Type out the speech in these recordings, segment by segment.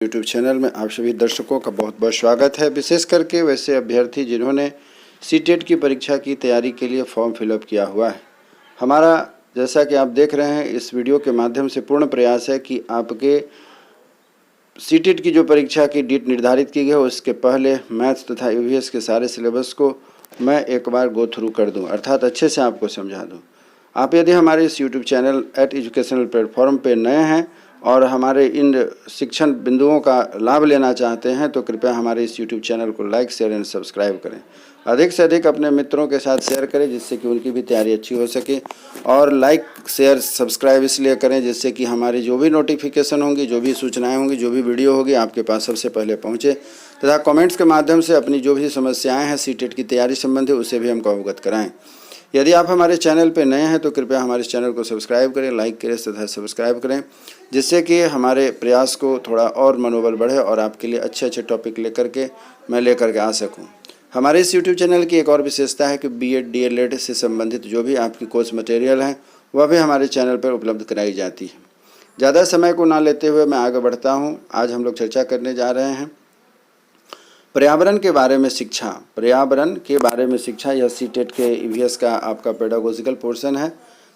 YouTube channel में आप सभी दर्शकों का बहुत बहुत स्वागत है। विशेष करके वैसे अभ्यर्थी जिन्होंने सीटेट की परीक्षा की तैयारी के लिए फॉर्म फिलअप किया हुआ है। हमारा जैसा कि आप देख रहे हैं इस वीडियो के माध्यम से पूर्ण प्रयास है कि आपके सीटेट की जो परीक्षा की डेट निर्धारित की गई है उसके पहले मैथ्स तथा ईवीएस के सारे सिलेबस को मैं एक बार गो थ्रू कर दूँ, अर्थात अच्छे से आपको समझा दूँ। आप यदि हमारे इस यूट्यूब चैनल एजुकेशनल प्लेटफॉर्म पर नए हैं और हमारे इन शिक्षण बिंदुओं का लाभ लेना चाहते हैं तो कृपया हमारे इस यूट्यूब चैनल को लाइक शेयर एंड सब्सक्राइब करें। अधिक से अधिक अपने मित्रों के साथ शेयर करें जिससे कि उनकी भी तैयारी अच्छी हो सके। और लाइक शेयर सब्सक्राइब इसलिए करें जिससे कि हमारी जो भी नोटिफिकेशन होंगी, जो भी सूचनाएं होंगी, जो भी वीडियो होगी आपके पास सबसे पहले पहुँचे, तथा कमेंट्स के माध्यम से अपनी जो भी समस्याएँ हैं सीटेट की तैयारी संबंधी उसे भी हमको अवगत कराएँ। यदि आप हमारे चैनल पर नए हैं तो कृपया हमारे चैनल को सब्सक्राइब करें, लाइक करें तथा सब्सक्राइब करें जिससे कि हमारे प्रयास को थोड़ा और मनोबल बढ़े और आपके लिए अच्छे अच्छे टॉपिक लेकर के आ सकूं। हमारे इस यूट्यूब चैनल की एक और विशेषता है कि बीएड डीएलएड से संबंधित जो भी आपकी कोर्स मटेरियल हैं वह भी हमारे चैनल पर उपलब्ध कराई जाती है। ज़्यादा समय को ना लेते हुए मैं आगे बढ़ता हूँ। आज हम लोग चर्चा करने जा रहे हैं पर्यावरण के बारे में शिक्षा। पर्यावरण के बारे में शिक्षा यह सीटेट के ईवीएस का आपका पेडागोजिकल पोर्शन है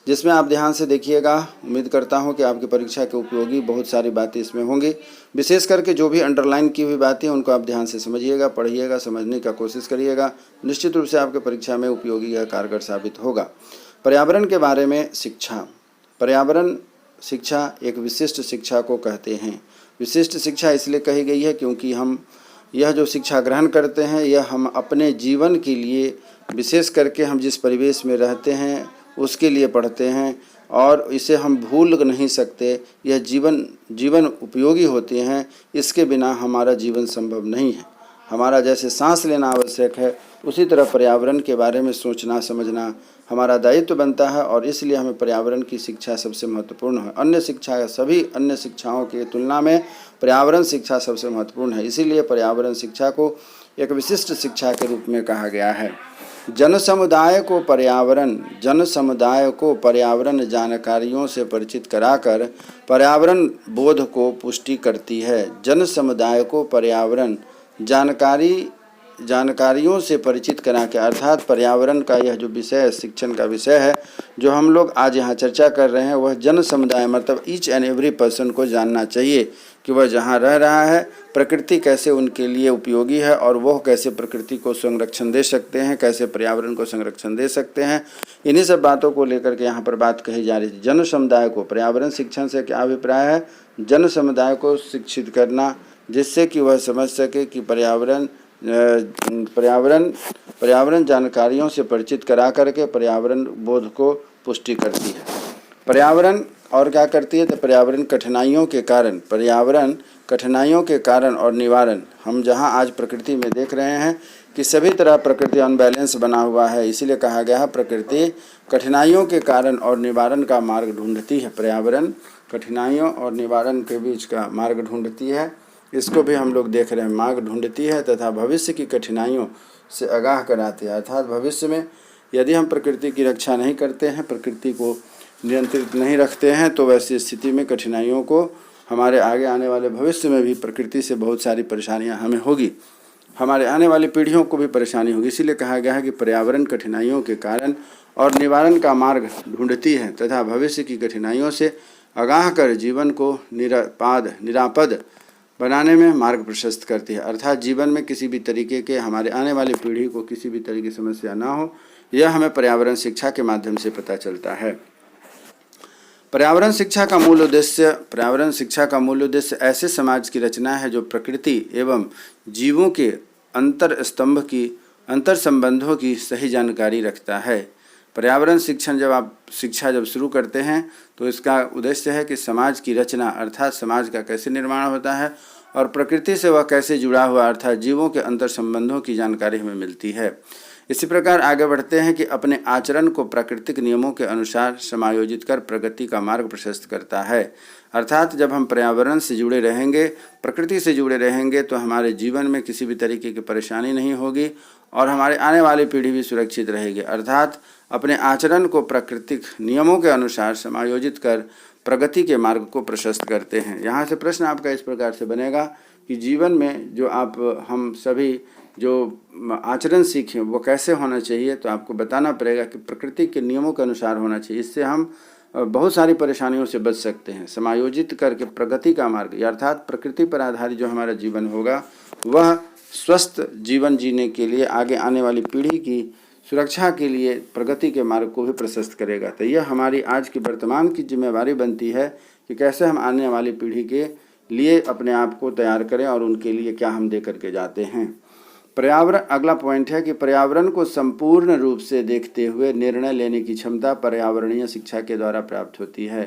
जिसमें आप ध्यान से देखिएगा। उम्मीद करता हूं कि आपकी परीक्षा के उपयोगी बहुत सारी बातें इसमें होंगी। विशेष करके जो भी अंडरलाइन की हुई बातें उनको आप ध्यान से समझिएगा, पढ़िएगा, समझने का कोशिश करिएगा। निश्चित रूप से आपके परीक्षा में उपयोगी या कारगर साबित होगा। पर्यावरण के बारे में शिक्षा। पर्यावरण शिक्षा एक विशिष्ट शिक्षा को कहते हैं। विशिष्ट शिक्षा इसलिए कही गई है क्योंकि हम यह जो शिक्षा ग्रहण करते हैं यह हम अपने जीवन के लिए, विशेष करके हम जिस परिवेश में रहते हैं उसके लिए पढ़ते हैं और इसे हम भूल नहीं सकते। यह जीवन उपयोगी होते हैं, इसके बिना हमारा जीवन संभव नहीं है। हमारा जैसे सांस लेना आवश्यक है उसी तरह पर्यावरण के बारे में सोचना समझना हमारा दायित्व बनता है और इसलिए हमें पर्यावरण की शिक्षा सबसे महत्वपूर्ण है। अन्य शिक्षा, सभी अन्य शिक्षाओं की तुलना में पर्यावरण शिक्षा सबसे महत्वपूर्ण है। इसीलिए पर्यावरण शिक्षा को एक विशिष्ट शिक्षा के रूप में कहा गया है। जन समुदाय को पर्यावरण जानकारियों से परिचित कराकर पर्यावरण बोध को पुष्टि करती है। जन समुदाय को पर्यावरण जानकारियों से परिचित करा के, अर्थात पर्यावरण का यह जो विषय शिक्षण का विषय है जो हम लोग आज यहाँ चर्चा कर रहे हैं वह जन समुदाय मतलब ईच एंड एवरी पर्सन को जानना चाहिए कि वह जहाँ रह रहा है प्रकृति कैसे उनके लिए उपयोगी है और वह कैसे प्रकृति को संरक्षण दे सकते हैं, कैसे पर्यावरण को संरक्षण दे सकते हैं। इन्हीं सब बातों को लेकर के यहाँ पर बात कही जा रही थी। जन समुदाय को पर्यावरण शिक्षण से क्या अभिप्राय है? जन समुदाय को शिक्षित करना जिससे कि वह समझ सके कि पर्यावरण जानकारियों से परिचित करा करके पर्यावरण बोध को पुष्टि करती है। पर्यावरण और क्या करती है? तो पर्यावरण कठिनाइयों के कारण और निवारण। हम जहां आज प्रकृति में देख रहे हैं कि सभी तरह प्रकृति अनबैलेंस बना हुआ है, इसीलिए कहा गया है प्रकृति कठिनाइयों के कारण और निवारण का मार्ग ढूंढती है। पर्यावरण कठिनाइयों और निवारण के बीच का मार्ग ढूंढती है, इसको भी हम लोग देख रहे हैं, मार्ग ढूंढती है तथा भविष्य की कठिनाइयों से आगाह कराती है। अर्थात भविष्य में यदि हम प्रकृति की रक्षा नहीं करते हैं, प्रकृति को नियंत्रित नहीं रखते हैं तो वैसी स्थिति में कठिनाइयों को हमारे आगे आने वाले भविष्य में भी प्रकृति से बहुत सारी परेशानियां हमें होगी, हमारे आने वाली पीढ़ियों को भी परेशानी होगी। इसीलिए कहा गया है कि पर्यावरण कठिनाइयों के कारण और निवारण का मार्ग ढूंढती है तथा भविष्य की कठिनाइयों से आगाह कर जीवन को निरापद बनाने में मार्ग प्रशस्त करती है। अर्थात जीवन में किसी भी तरीके के हमारे आने वाली पीढ़ी को किसी भी तरह की समस्या ना हो, यह हमें पर्यावरण शिक्षा के माध्यम से पता चलता है। पर्यावरण शिक्षा का मूल उद्देश्य ऐसे समाज की रचना है जो प्रकृति एवं जीवों के अंतर संबंधों की सही जानकारी रखता है। पर्यावरण शिक्षा जब शुरू करते हैं तो इसका उद्देश्य है कि समाज की रचना अर्थात समाज का कैसे निर्माण होता है और प्रकृति से वह कैसे जुड़ा हुआ अर्थात जीवों के अंतर संबंधों की जानकारी हमें मिलती है। इसी प्रकार आगे बढ़ते हैं कि अपने आचरण को प्राकृतिक नियमों के अनुसार समायोजित कर प्रगति का मार्ग प्रशस्त करता है। अर्थात जब हम पर्यावरण से जुड़े रहेंगे, प्रकृति से जुड़े रहेंगे तो हमारे जीवन में किसी भी तरीके की परेशानी नहीं होगी और हमारे आने वाली पीढ़ी भी सुरक्षित रहेगी। अर्थात अपने आचरण को प्राकृतिक नियमों के अनुसार समायोजित कर प्रगति के मार्ग को प्रशस्त करते हैं। यहाँ से प्रश्न आपका इस प्रकार से बनेगा कि जीवन में जो हम सभी जो आचरण सीखें वो कैसे होना चाहिए, तो आपको बताना पड़ेगा कि प्रकृति के नियमों के अनुसार होना चाहिए। इससे हम बहुत सारी परेशानियों से बच सकते हैं। समायोजित करके प्रगति का मार्ग अर्थात प्रकृति पर आधारित जो हमारा जीवन होगा वह स्वस्थ जीवन जीने के लिए, आगे आने वाली पीढ़ी की सुरक्षा के लिए प्रगति के मार्ग को भी प्रशस्त करेगा। तो यह हमारी आज की वर्तमान की जिम्मेवारी बनती है कि कैसे हम आने वाली पीढ़ी के लिए अपने आप को तैयार करें और उनके लिए क्या हम दे करके जाते हैं। पर्यावरण, अगला पॉइंट है कि पर्यावरण को संपूर्ण रूप से देखते हुए निर्णय लेने की क्षमता पर्यावरणीय शिक्षा के द्वारा प्राप्त होती है।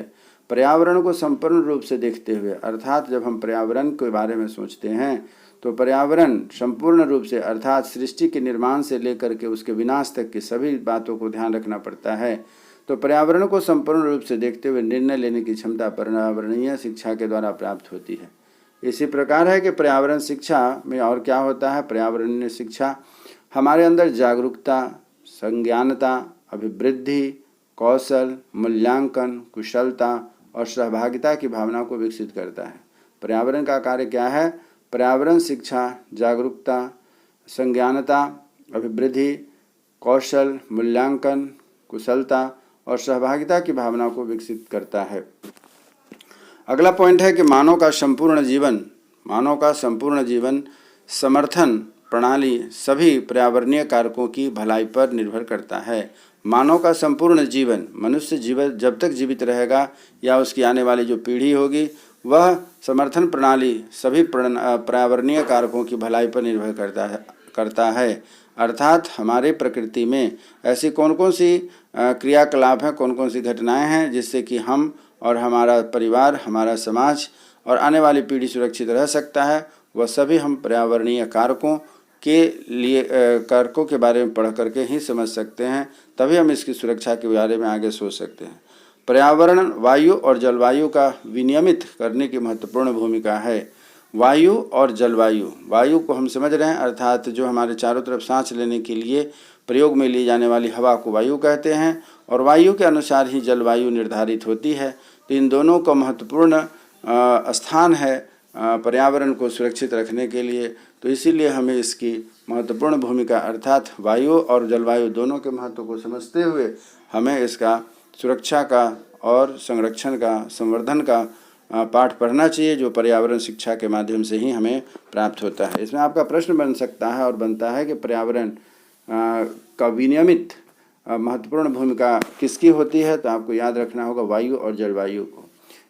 पर्यावरण को संपूर्ण रूप से देखते हुए अर्थात जब हम पर्यावरण के बारे में सोचते हैं तो पर्यावरण संपूर्ण रूप से अर्थात सृष्टि के निर्माण से लेकर के उसके विनाश तक की सभी बातों को ध्यान रखना पड़ता है। तो पर्यावरण को संपूर्ण रूप से देखते हुए निर्णय लेने की क्षमता पर्यावरणीय शिक्षा के द्वारा प्राप्त होती है। इसी प्रकार है कि पर्यावरण शिक्षा में और क्या होता है। पर्यावरणीय शिक्षा हमारे अंदर जागरूकता, संज्ञानता, अभिवृद्धि, कौशल, मूल्यांकन, कुशलता और सहभागिता की भावना को विकसित करता है। पर्यावरण का कार्य क्या है? पर्यावरण शिक्षा जागरूकता, संज्ञानता, अभिवृद्धि, कौशल, मूल्यांकन, कुशलता और सहभागिता की भावना को विकसित करता है। अगला पॉइंट है कि मानव का संपूर्ण जीवन समर्थन प्रणाली सभी पर्यावरणीय कारकों की भलाई पर निर्भर करता है। मानव का संपूर्ण जीवन, मनुष्य जीवन जब तक जीवित रहेगा या उसकी आने वाली जो पीढ़ी होगी वह समर्थन प्रणाली सभी पर्यावरणीय कारकों की भलाई पर निर्भर करता है। अर्थात हमारे प्रकृति में ऐसी कौन कौन सी क्रियाकलाप हैं, कौन कौन सी घटनाएं हैं जिससे कि हम और हमारा परिवार, हमारा समाज और आने वाली पीढ़ी सुरक्षित रह सकता है, वह सभी हम पर्यावरणीय कारकों के बारे में पढ़ करके ही समझ सकते हैं। तभी हम इसकी सुरक्षा के बारे में आगे सोच सकते हैं। पर्यावरण वायु और जलवायु का विनियमित करने की महत्वपूर्ण भूमिका है। वायु और जलवायु, वायु को हम समझ रहे हैं अर्थात जो हमारे चारों तरफ सांस लेने के लिए प्रयोग में ली जाने वाली हवा को वायु कहते हैं और वायु के अनुसार ही जलवायु निर्धारित होती है। तो इन दोनों का महत्वपूर्ण स्थान है पर्यावरण को सुरक्षित रखने के लिए। तो इसीलिए हमें इसकी महत्वपूर्ण भूमिका अर्थात वायु और जलवायु दोनों के महत्व को समझते हुए हमें इसका सुरक्षा का और संरक्षण का, संवर्धन का पाठ पढ़ना चाहिए, जो पर्यावरण शिक्षा के माध्यम से ही हमें प्राप्त होता है। इसमें आपका प्रश्न बन सकता है और बनता है कि पर्यावरण का विनियमित महत्वपूर्ण भूमिका किसकी होती है, तो आपको याद रखना होगा वायु और जलवायु को।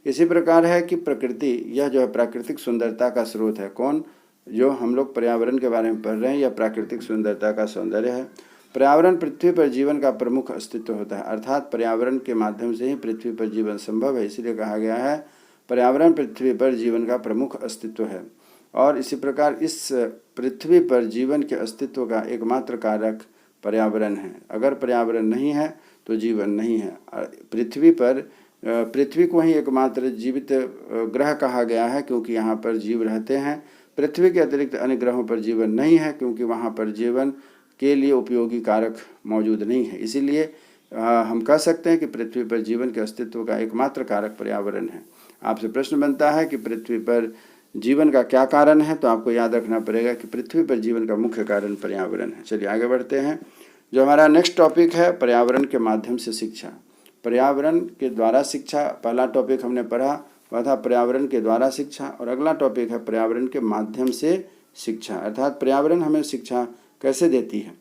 इसी प्रकार है कि प्रकृति, यह जो है प्राकृतिक सुंदरता का स्रोत है। कौन? जो हम लोग पर्यावरण के बारे में पढ़ रहे हैं, यह प्राकृतिक सुंदरता का सौंदर्य है। पर्यावरण पृथ्वी पर जीवन का प्रमुख अस्तित्व होता है अर्थात पर्यावरण के माध्यम से ही पृथ्वी पर जीवन संभव है। इसलिए कहा गया है पर्यावरण पृथ्वी पर जीवन का प्रमुख अस्तित्व है। और इसी प्रकार इस पृथ्वी पर जीवन के अस्तित्व का एकमात्र कारक पर्यावरण है। अगर पर्यावरण नहीं है तो जीवन नहीं है। पृथ्वी को ही एकमात्र जीवित ग्रह कहा गया है क्योंकि यहाँ पर जीव रहते हैं। पृथ्वी के अतिरिक्त अन्य ग्रहों पर जीवन नहीं है क्योंकि वहाँ पर जीवन के लिए उपयोगी कारक मौजूद नहीं है। इसीलिए हम कह सकते हैं कि पृथ्वी पर जीवन के अस्तित्व का एकमात्र कारक पर्यावरण है। आपसे प्रश्न बनता है कि पृथ्वी पर जीवन का क्या कारण है, तो आपको याद रखना पड़ेगा कि पृथ्वी पर जीवन का मुख्य कारण पर्यावरण है। चलिए आगे बढ़ते हैं। जो हमारा नेक्स्ट टॉपिक है पर्यावरण के माध्यम से शिक्षा। पर्यावरण के द्वारा शिक्षा, पहला टॉपिक हमने पढ़ा वह था पर्यावरण के द्वारा शिक्षा और अगला टॉपिक है पर्यावरण के माध्यम से शिक्षा अर्थात पर्यावरण हमें शिक्षा कैसे देती है।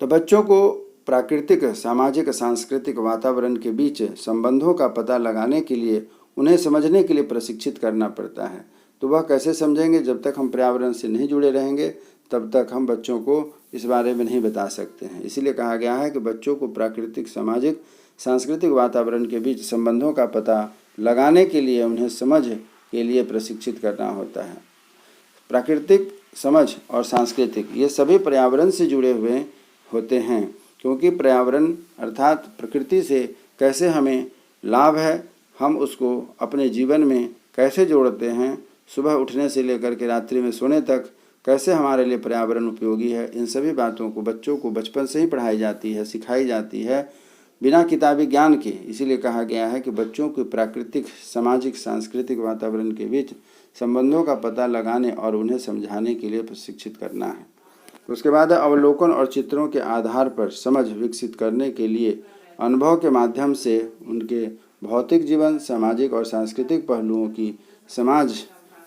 तो बच्चों को प्राकृतिक, सामाजिक, सांस्कृतिक वातावरण के बीच संबंधों का पता लगाने के लिए, उन्हें समझने के लिए प्रशिक्षित करना पड़ता है। तो वह कैसे समझेंगे? जब तक हम पर्यावरण से नहीं जुड़े रहेंगे तब तक हम बच्चों को इस बारे में नहीं बता सकते हैं। इसीलिए कहा गया है कि बच्चों को प्राकृतिक, सामाजिक, सांस्कृतिक वातावरण के बीच संबंधों का पता लगाने के लिए उन्हें समझ के लिए प्रशिक्षित करना होता है। प्राकृतिक, समझ और सांस्कृतिक ये सभी पर्यावरण से जुड़े हुए होते हैं क्योंकि पर्यावरण अर्थात प्रकृति से कैसे हमें लाभ है, हम उसको अपने जीवन में कैसे जोड़ते हैं, सुबह उठने से लेकर के रात्रि में सोने तक कैसे हमारे लिए पर्यावरण उपयोगी है, इन सभी बातों को बच्चों को बचपन से ही पढ़ाई जाती है, सिखाई जाती है। बिना किताबी ज्ञान के। इसीलिए कहा गया है कि बच्चों को प्राकृतिक, सामाजिक, सांस्कृतिक वातावरण के बीच संबंधों का पता लगाने और उन्हें समझाने के लिए प्रशिक्षित करना है। उसके बाद अवलोकन और चित्रों के आधार पर समझ विकसित करने के लिए अनुभव के माध्यम से उनके भौतिक जीवन, सामाजिक और सांस्कृतिक पहलुओं की समाज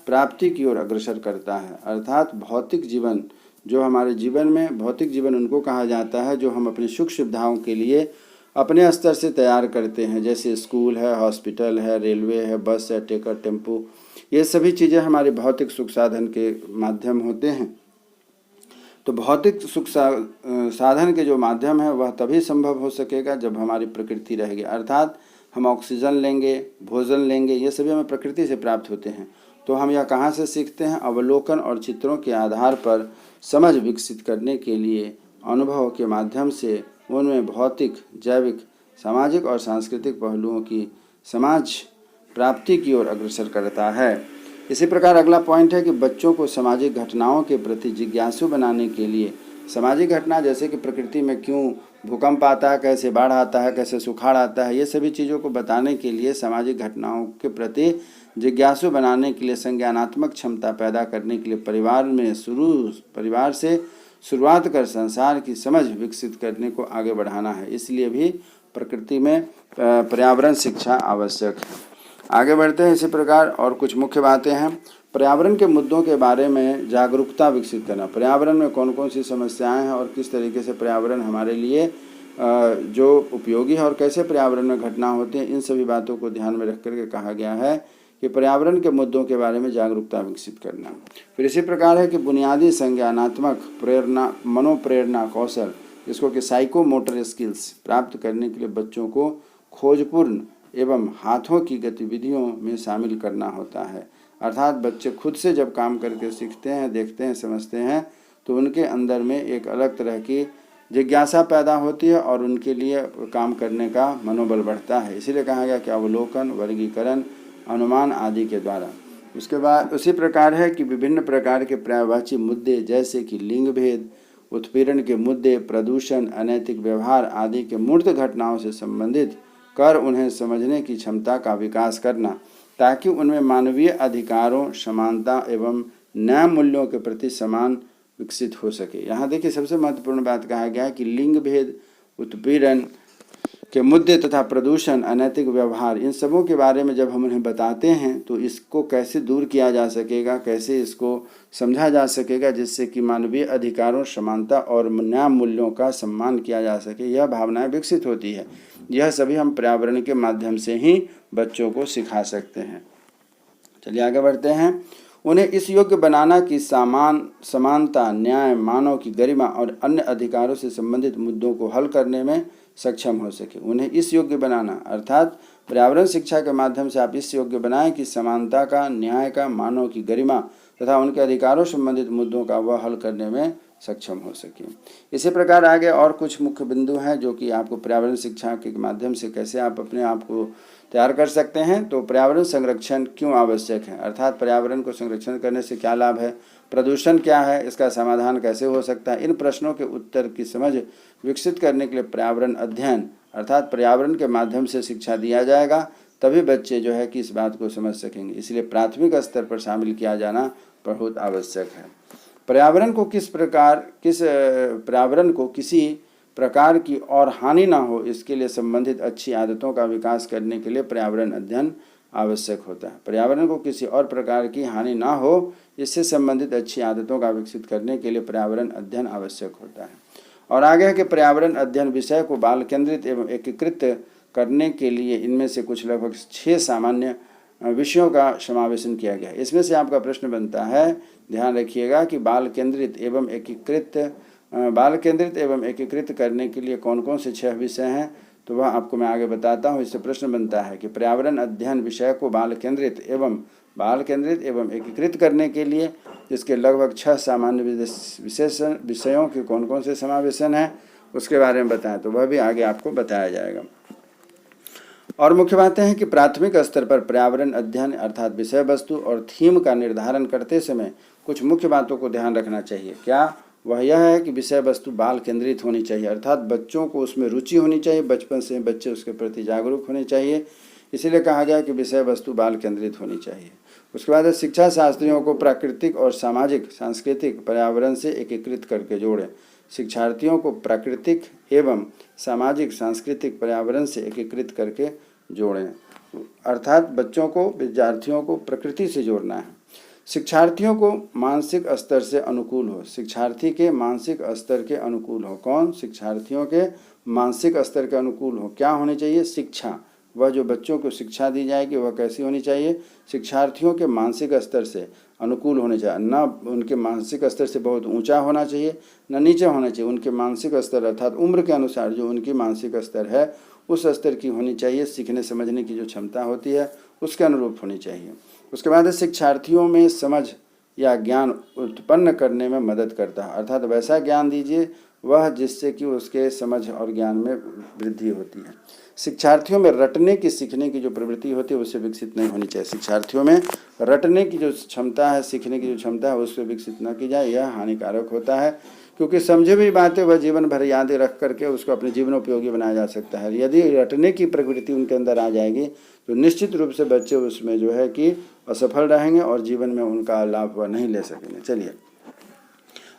प्राप्ति की ओर अग्रसर करता है। अर्थात भौतिक जीवन, जो हमारे जीवन में भौतिक जीवन उनको कहा जाता है जो हम अपनी सुख सुविधाओं के लिए अपने स्तर से तैयार करते हैं, जैसे स्कूल है, हॉस्पिटल है, रेलवे है, बस है, टिकट, टेम्पो, ये सभी चीज़ें हमारे भौतिक सुख साधन के माध्यम होते हैं। तो भौतिक सुख साधन के जो माध्यम है वह तभी संभव हो सकेगा जब हमारी प्रकृति रहेगी। अर्थात हम ऑक्सीजन लेंगे, भोजन लेंगे, ये सभी हमें प्रकृति से प्राप्त होते हैं। तो हम यह कहाँ से सीखते हैं? अवलोकन और चित्रों के आधार पर समझ विकसित करने के लिए अनुभव के माध्यम से उनमें भौतिक, जैविक, सामाजिक और सांस्कृतिक पहलुओं की समाज प्राप्ति की ओर अग्रसर करता है। इसी प्रकार अगला पॉइंट है कि बच्चों को सामाजिक घटनाओं के प्रति जिज्ञासु बनाने के लिए सामाजिक घटना, जैसे कि प्रकृति में क्यों भूकंप आता है, कैसे बाढ़ आता है, कैसे सुखाड़ आता है, ये सभी चीज़ों को बताने के लिए, सामाजिक घटनाओं के प्रति जिज्ञासु बनाने के लिए, संज्ञानात्मक क्षमता पैदा करने के लिए परिवार से शुरुआत कर संसार की समझ विकसित करने को आगे बढ़ाना है। इसलिए भी प्रकृति में पर्यावरण शिक्षा आवश्यक है। आगे बढ़ते हैं। इसी प्रकार और कुछ मुख्य बातें हैं। पर्यावरण के मुद्दों के बारे में जागरूकता विकसित करना। पर्यावरण में कौन कौन सी समस्याएं हैं और किस तरीके से पर्यावरण हमारे लिए जो उपयोगी है और कैसे पर्यावरण में घटना होती है, इन सभी बातों को ध्यान में रख करके कहा गया है कि पर्यावरण के मुद्दों के बारे में जागरूकता विकसित करना। फिर इसी प्रकार है कि बुनियादी संज्ञानात्मक प्रेरणा, मनोप्रेरणा कौशल, जिसको कि साइकोमोटर स्किल्स प्राप्त करने के लिए बच्चों को खोजपूर्ण एवं हाथों की गतिविधियों में शामिल करना होता है। अर्थात बच्चे खुद से जब काम करके सीखते हैं, देखते हैं, समझते हैं, तो उनके अंदर में एक अलग तरह की जिज्ञासा पैदा होती है और उनके लिए काम करने का मनोबल बढ़ता है। इसीलिए कहा गया कि अवलोकन, वर्गीकरण, अनुमान आदि के द्वारा। उसके बाद उसी प्रकार है कि विभिन्न प्रकार के पर्यावरणीय मुद्दे, जैसे कि लिंग भेद, उत्पीड़न के मुद्दे, प्रदूषण, अनैतिक व्यवहार आदि के मूर्त घटनाओं से संबंधित कर उन्हें समझने की क्षमता का विकास करना, ताकि उनमें मानवीय अधिकारों, समानता एवं न्याय मूल्यों के प्रति सम्मान विकसित हो सके। यहाँ देखिए सबसे महत्वपूर्ण बात कहा गया है कि लिंग भेद, उत्पीड़न के मुद्दे तथा प्रदूषण, अनैतिक व्यवहार, इन सबों के बारे में जब हम उन्हें बताते हैं तो इसको कैसे दूर किया जा सकेगा, कैसे इसको समझा जा सकेगा जिससे कि मानवीय अधिकारों, समानता और न्याय मूल्यों का सम्मान किया जा सके, यह भावनाएं विकसित होती है। यह सभी हम पर्यावरण के माध्यम से ही बच्चों को सिखा सकते हैं। चलिए आगे बढ़ते हैं। उन्हें इस योग्य बनाना कि समानता, न्याय, मानव की गरिमा और अन्य अधिकारों से संबंधित मुद्दों को हल करने में सक्षम हो सके। उन्हें इस योग्य बनाना, अर्थात पर्यावरण शिक्षा के माध्यम से आप इस योग्य बनाएं कि समानता का, न्याय का, मानव की गरिमा तथा उनके अधिकारों से संबंधित मुद्दों का वह हल करने में सक्षम हो सके। इसी प्रकार आगे और कुछ मुख्य बिंदु हैं जो कि आपको पर्यावरण शिक्षा के माध्यम से कैसे आप अपने आप को तैयार कर सकते हैं। तो पर्यावरण संरक्षण क्यों आवश्यक है, अर्थात पर्यावरण को संरक्षण करने से क्या लाभ है, प्रदूषण क्या है, इसका समाधान कैसे हो सकता है, इन प्रश्नों के उत्तर की समझ विकसित करने के लिए पर्यावरण अध्ययन अर्थात पर्यावरण के माध्यम से शिक्षा दिया जाएगा, तभी बच्चे जो है कि इस बात को समझ सकेंगे। इसलिए प्राथमिक स्तर पर शामिल किया जाना बहुत आवश्यक है। पर्यावरण को किसी प्रकार की और हानि ना हो, इसके लिए संबंधित अच्छी आदतों का विकास करने के लिए पर्यावरण अध्ययन आवश्यक होता है। पर्यावरण को किसी और प्रकार की हानि ना हो, इससे संबंधित अच्छी आदतों का विकसित करने के लिए पर्यावरण अध्ययन आवश्यक होता है। और आगे है कि पर्यावरण अध्ययन विषय को बाल केंद्रित एवं एकीकृत करने के लिए इनमें से कुछ लगभग 6 सामान्य विषयों का समावेशन किया गया है। इसमें से आपका प्रश्न बनता है, ध्यान रखिएगा कि बाल केंद्रित एवं एकीकृत करने के लिए कौन कौन से 6 विषय हैं, तो वह आपको मैं आगे बताता हूँ। इससे प्रश्न बनता है कि पर्यावरण अध्ययन विषय को बाल केंद्रित एवं एकीकृत करने के लिए इसके लगभग 6 सामान्य विषयों के कौन कौन से समावेशन हैं उसके बारे में बताएं, तो वह भी आगे आपको बताया जाएगा। और मुख्य बातें हैं कि प्राथमिक स्तर पर पर्यावरण अध्ययन अर्थात विषय वस्तु और थीम का निर्धारण करते समय कुछ मुख्य बातों को ध्यान रखना चाहिए। क्या? वह यह है कि विषय वस्तु बाल केंद्रित होनी चाहिए, अर्थात बच्चों को उसमें रुचि होनी चाहिए, बचपन से बच्चे उसके प्रति जागरूक होने चाहिए। इसीलिए कहा गया कि विषय वस्तु बाल केंद्रित होनी चाहिए। उसके बाद शिक्षा शास्त्रियों को प्राकृतिक और सामाजिक सांस्कृतिक पर्यावरण से एकीकृत करके जोड़ें। शिक्षार्थियों को प्राकृतिक एवं सामाजिक सांस्कृतिक पर्यावरण से एकीकृत करके जोड़ें, अर्थात बच्चों को, विद्यार्थियों को प्रकृति से जोड़ना है। शिक्षार्थियों को मानसिक स्तर से अनुकूल हो, शिक्षार्थी के मानसिक स्तर के अनुकूल हो। कौन? शिक्षार्थियों के मानसिक स्तर के अनुकूल हो। क्या होनी चाहिए? शिक्षा, वह जो बच्चों को शिक्षा दी जाएगी वह कैसी होनी चाहिए? शिक्षार्थियों के मानसिक स्तर से अनुकूल होने चाहिए, न उनके मानसिक स्तर से बहुत ऊंचा होना चाहिए न नीचे होना चाहिए। उनके मानसिक स्तर अर्थात उम्र के अनुसार जो उनकी मानसिक स्तर है उस स्तर की होनी चाहिए। सीखने समझने की जो क्षमता होती है उसके अनुरूप होनी चाहिए। उसके बाद शिक्षार्थियों में समझ या ज्ञान उत्पन्न करने में मदद करता है, अर्थात वैसा ज्ञान दीजिए वह जिससे कि उसके समझ और ज्ञान में वृद्धि होती है। शिक्षार्थियों में रटने की, सीखने की जो प्रवृत्ति होती है उससे विकसित नहीं होनी चाहिए। शिक्षार्थियों में रटने की जो क्षमता है, सीखने की जो क्षमता है उससे विकसित न की जाए, यह हानिकारक होता है, क्योंकि समझे हुई बातें वह जीवन भर यादें रख करके उसको अपने जीवन उपयोगी बनाया जा सकता है। यदि रटने की प्रवृत्ति उनके अंदर आ जाएगी तो निश्चित रूप से बच्चे उसमें जो है कि असफल रहेंगे और जीवन में उनका लाभ वह नहीं ले सकेंगे। चलिए,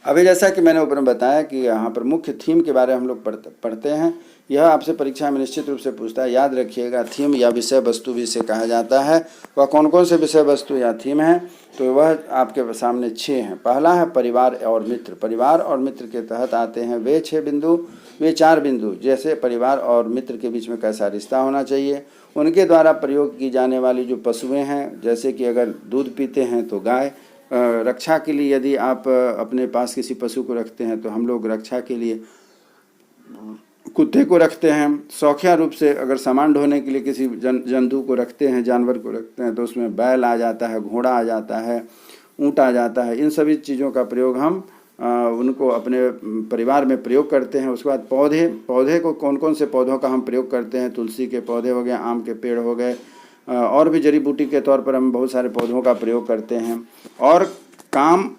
अभी जैसा कि मैंने ऊपर में बताया कि यहाँ पर मुख्य थीम के बारे में हम लोग पढ़ते हैं। यह आपसे परीक्षा में निश्चित रूप से पूछता है, याद रखिएगा। थीम या विषय वस्तु भी इसे कहा जाता है। वह कौन कौन से विषय वस्तु या थीम है? तो वह आपके सामने 6 हैं। पहला है परिवार और मित्र। परिवार और मित्र के तहत आते हैं वे 6 बिंदु, वे 4 बिंदु, जैसे परिवार और मित्र के बीच में कैसा रिश्ता होना चाहिए, उनके द्वारा प्रयोग की जाने वाली जो पशुएँ हैं, जैसे कि अगर दूध पीते हैं तो गाय, रक्षा के लिए यदि आप अपने पास किसी पशु को रखते हैं तो हम लोग रक्षा के लिए कुत्ते को रखते हैं। शौकिया रूप से अगर सामान ढोने के लिए किसी जंतु को रखते हैं, जानवर को रखते हैं, तो उसमें बैल आ जाता है, घोड़ा आ जाता है, ऊँट आ जाता है। इन सभी चीज़ों का प्रयोग हम उनको अपने परिवार में प्रयोग करते हैं। उसके बाद पौधे को कौन कौन से पौधों का हम प्रयोग करते हैं? तुलसी के पौधे हो गए, आम के पेड़ हो गए, और भी जड़ी बूटी के तौर पर हम बहुत सारे पौधों का प्रयोग करते हैं। और काम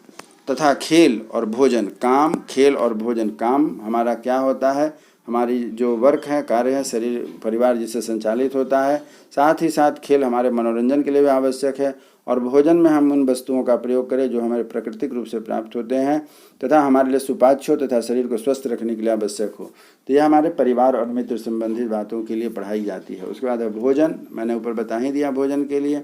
तथा खेल और भोजन, काम, खेल और भोजन। काम हमारा क्या होता है? हमारी जो वर्क है, कार्य है, शरीर परिवार जिससे संचालित होता है। साथ ही साथ खेल हमारे मनोरंजन के लिए भी आवश्यक है। और भोजन में हम उन वस्तुओं का प्रयोग करें जो हमारे प्राकृतिक रूप से प्राप्त होते हैं तथा हमारे लिए सुपाच्य हो तथा शरीर को स्वस्थ रखने के लिए आवश्यक हो। तो यह हमारे परिवार और मित्र संबंधित बातों के लिए पढ़ाई जाती है। उसके बाद भोजन, मैंने ऊपर बता ही दिया भोजन के लिए।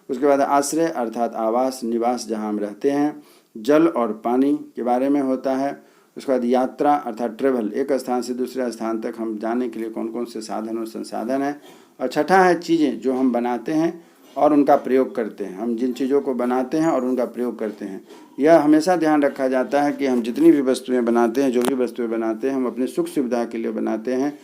उसके बाद आश्रय अर्थात आवास, निवास, जहाँ हम रहते हैं। जल और पानी के बारे में होता है। उसके बाद यात्रा अर्थात ट्रेवल, एक स्थान से दूसरे स्थान तक हम जाने के लिए कौन कौन से साधन और संसाधन हैं। और छठा है चीज़ें जो हम बनाते हैं और उनका प्रयोग करते हैं। हम जिन चीज़ों को बनाते हैं और उनका प्रयोग करते हैं, यह हमेशा ध्यान रखा जाता है कि हम जितनी भी वस्तुएं बनाते हैं, जो भी वस्तुएं बनाते हैं, हम अपने सुख सुविधा के लिए बनाते हैं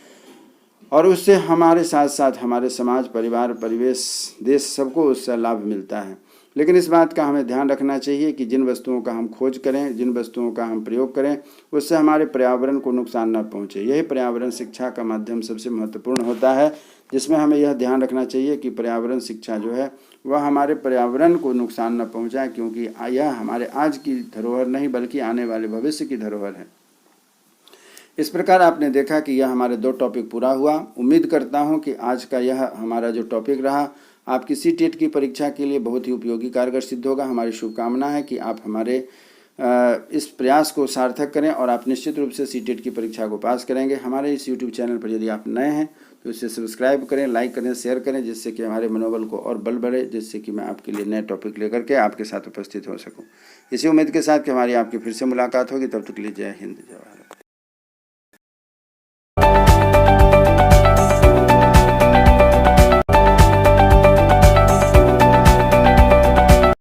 और उससे हमारे साथ साथ हमारे समाज, परिवार, परिवेश, देश सबको उससे लाभ मिलता है। लेकिन इस बात का हमें ध्यान रखना चाहिए कि जिन वस्तुओं का हम खोज करें, जिन वस्तुओं का हम प्रयोग करें, उससे हमारे पर्यावरण को नुकसान न पहुंचे। यही पर्यावरण शिक्षा का माध्यम सबसे महत्वपूर्ण होता है, जिसमें हमें यह ध्यान रखना चाहिए कि पर्यावरण शिक्षा जो है वह हमारे पर्यावरण को नुकसान न पहुंचाए, क्योंकि यह हमारे आज की धरोहर नहीं बल्कि आने वाले भविष्य की धरोहर है। इस प्रकार आपने देखा कि यह हमारे 2 टॉपिक पूरा हुआ। उम्मीद करता हूं कि आज का यह हमारा जो टॉपिक रहा आपकी सीटेट की परीक्षा के लिए बहुत ही उपयोगी कारगर सिद्ध होगा। हमारी शुभकामना है कि आप हमारे इस प्रयास को सार्थक करें और आप निश्चित रूप से सीटेट की परीक्षा को पास करेंगे। हमारे इस यूट्यूब चैनल पर यदि आप नए हैं तो इसे सब्सक्राइब करें, लाइक करें, शेयर करें, जिससे कि हमारे मनोबल को और बल बढ़े, जिससे कि मैं आपके लिए नए टॉपिक लेकर के आपके साथ उपस्थित हो सकूं। इसी उम्मीद के साथ कि हमारी आपकी फिर से मुलाकात होगी। तब तक के लिए जय हिंद, जय भारत।